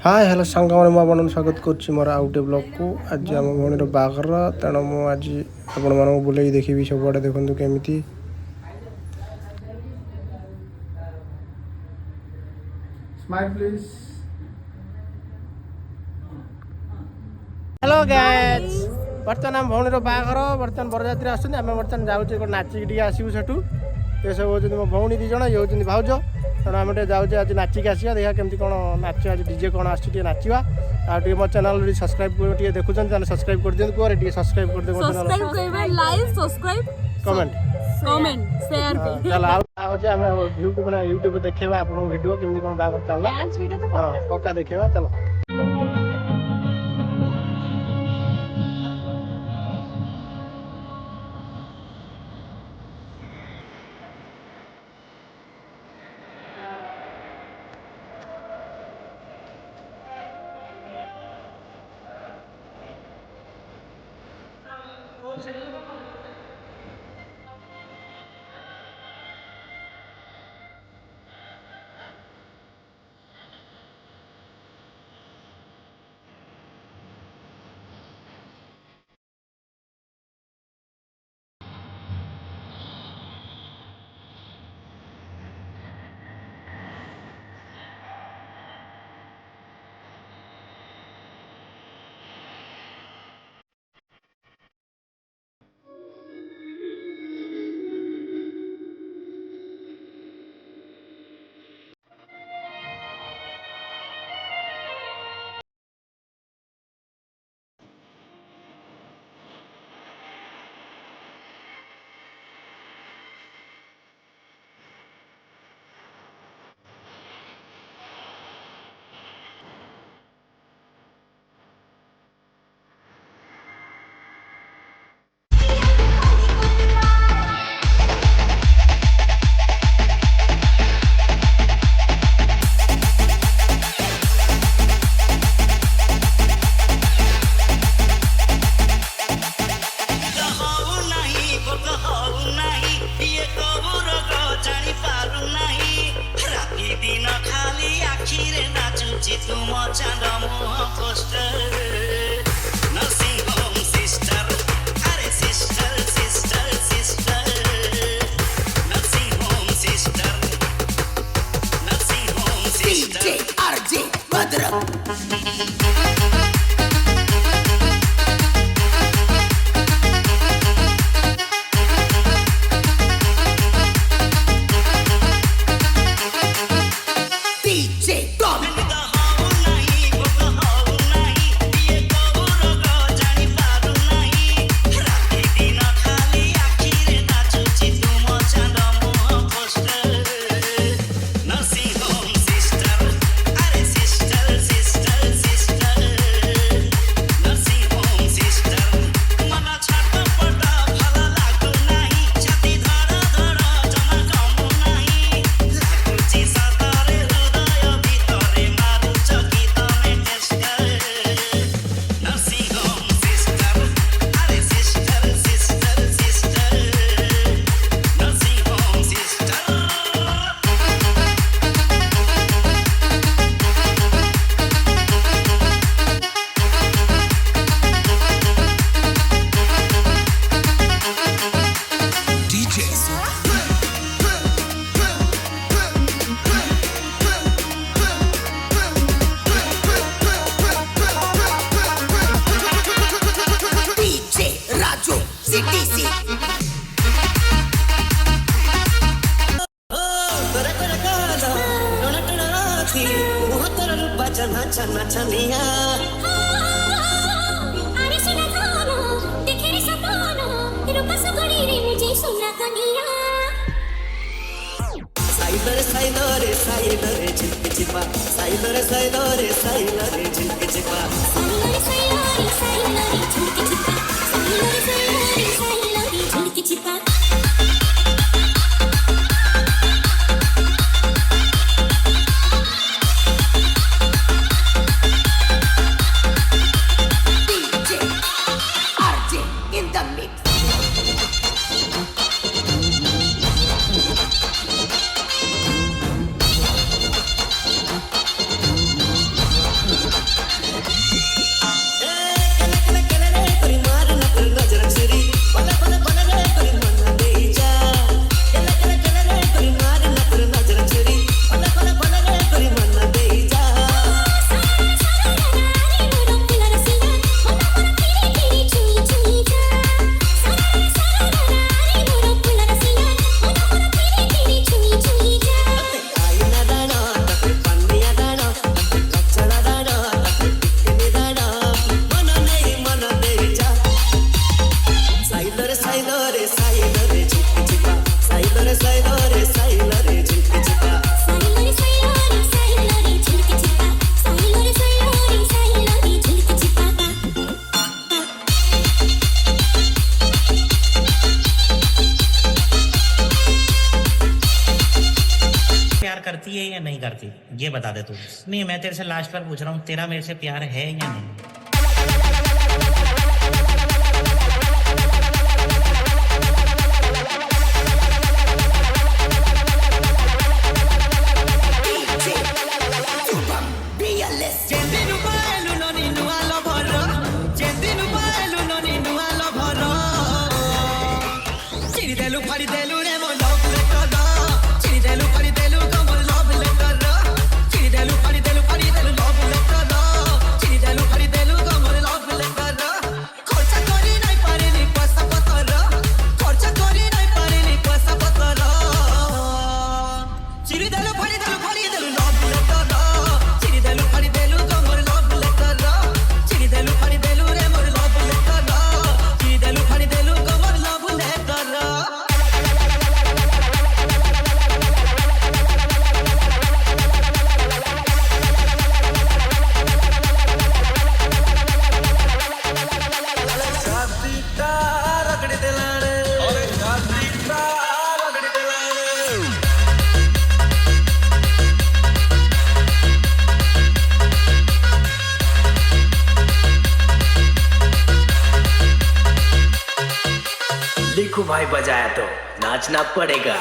Hi hello सांगମାନେ ମୁଁ ଆପଣଙ୍କୁ ସ୍ୱାଗତ କରୁଛି ମୋର ଆଉ ଗୋଟେ ବ୍ଲଗ୍କୁ। ଆଜି ଆମ ଭଉଣୀର ବାହାଘର, ତେଣୁ ମୁଁ ଆଜି ଆପଣମାନଙ୍କୁ ବୁଲେଇ ଦେଖିବି ସବୁଆଡ଼େ। ଦେଖନ୍ତୁ କେମିତି ସ୍ମାଇଲ୍ ପ୍ଲିଜ୍। ହ୍ୟାଲୋ ଗାଇଜ୍, ବର୍ତ୍ତମାନ ଆମ ଭଉଣୀର ବାହାଘର, ବର୍ତ୍ତମାନ ବରଯାତ୍ରୀ ଆସୁଛନ୍ତି। ଆମେ ବର୍ତ୍ତମାନ ଯାଉଛୁ ଗୋଟେ ନାଚିକି ଟିକେ ଆସିବୁ ସେଠୁ। ଏସବୁ ହେଉଛନ୍ତି ମୋ ଭଉଣୀ ଦୁଇ ଜଣ, ଇଏ ହେଉଛନ୍ତି ଭାଉଜ। ତେଣୁ ଆମେ ଟିକେ ଯାଉଛୁ ଆଜି ନାଚିକି ଆସିବା, ଦେଖିବା କେମିତି କ'ଣ ନାଚିବା, ଆଜି ଡିଜେ କ'ଣ ଆସୁଛି ଟିକେ ନାଚିବା। ଆଉ ଟିକେ ମୋ ଚ୍ୟାନେଲ୍ ଟିକେ ସବସ୍କ୍ରାଇବ୍ କରି ଟିକେ ଦେଖୁଛନ୍ତି ତାହେଲେ ସବସ୍କ୍ରାଇବ୍ କରିଦିଅନ୍ତୁ। କୁଆଡ଼େ ଟିକେ ସବସ୍କ୍ରାଇବ୍ କରିଦିଅ ମୋ ଚ୍ୟାନେଲ୍, କମେଣ୍ଟ ସେୟାର ବି। ଚାଲ ଆଉ ହେଉଛି ଆମେ ୟୁଟ୍ୟୁବ ଦେଖେଇବା ଆପଣଙ୍କୁ ଭିଡ଼ିଓ କେମିତି କ'ଣ ବାହାଘର ଚାଲିଲା। ହଁ ପକ୍କା ଦେଖେଇବା ଚାଲ। करती है या नहीं करती, ये बता दे तू। नहीं मैं तेरे से लास्ट बार पूछ रहा हूँ, तेरा मेरे से प्यार है या नहीं? देखो भाई बजाया तो नाचना पड़ेगा।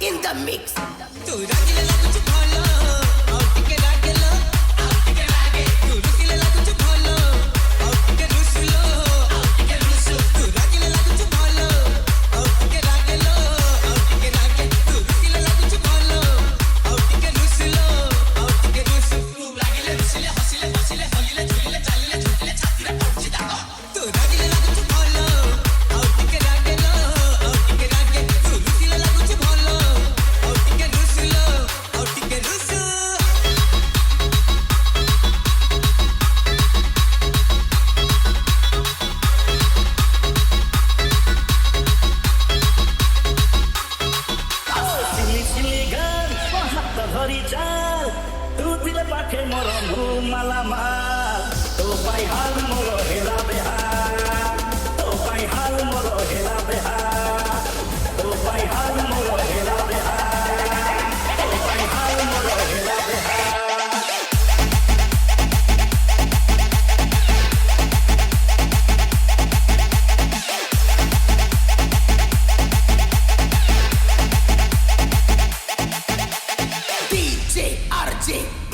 In the mix.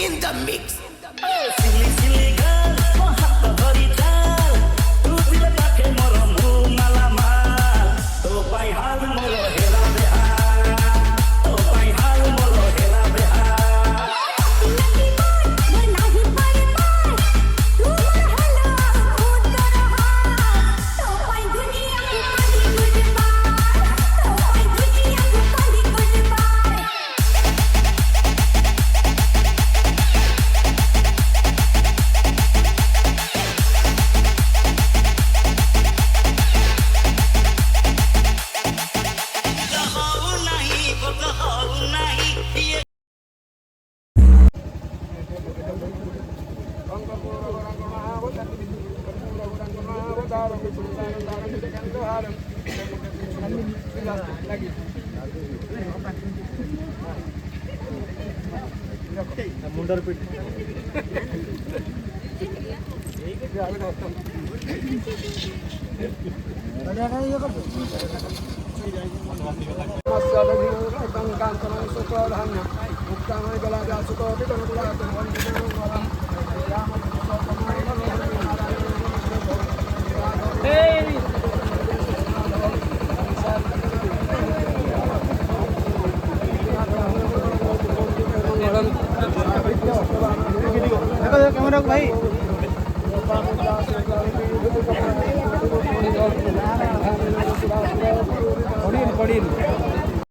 In the mix. Oh, silly, silly girl, oh, hot the body, too मुंडर पिट कैमरा भाई पड़ी